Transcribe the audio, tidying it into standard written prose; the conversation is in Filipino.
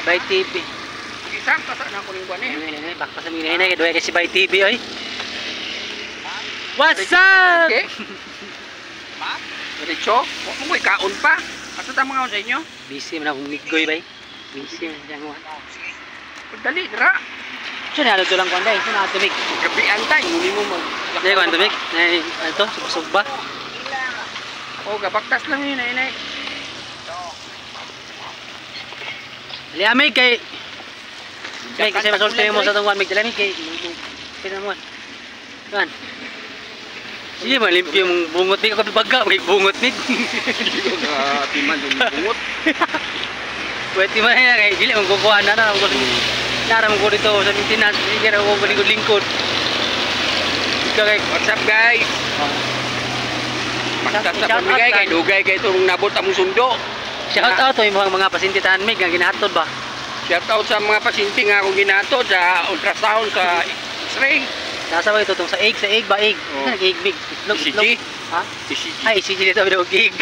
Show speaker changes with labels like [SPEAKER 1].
[SPEAKER 1] Bay TV.
[SPEAKER 2] Isang tasa na ko ning kuan eh.
[SPEAKER 1] Ay, bakta sa mga hinay, doy kasi Bay TV oy. What's up?
[SPEAKER 2] Okay. Ma? Diretso, mo mo ikaon pa. Asa ta mga sa inyo?
[SPEAKER 1] Busy man akong migoy bay. Busy man siya mo.
[SPEAKER 2] Dali dira.
[SPEAKER 1] Siya na lang kuan day, siya na tumig.
[SPEAKER 2] Gabi antay, hindi mo mag.
[SPEAKER 1] Nay kuan tumig. Nay ano subsugba.
[SPEAKER 2] Oh, gabaktas lang yun inay.
[SPEAKER 1] Liamig kay kasi masulti mo sa tungkuan mig liamig kay pina mo. Kan. Sige man limpyo mong bungot ni ka baga may bungot ni.
[SPEAKER 2] Timan yung bungot.
[SPEAKER 1] Pwede man na kay dili mong kukuha na ako Nara mo ko dito sa maintenance, sige ra ko lingkod. Kay
[SPEAKER 2] What's up guys? Magtas sa pamigay kay dugay kay itong nabot among sundo.
[SPEAKER 1] Shout out to yung mga pasintitan mig nga ginahatod ba.
[SPEAKER 2] Shout out sa mga pasyente nga akong ginatod sa ultrasound sa X-ray.
[SPEAKER 1] Nasa ba ito sa egg ba egg?
[SPEAKER 2] Oh.
[SPEAKER 1] Egg big.
[SPEAKER 2] CG?
[SPEAKER 1] Ha?
[SPEAKER 2] CG.
[SPEAKER 1] Ay, CG dito daw egg.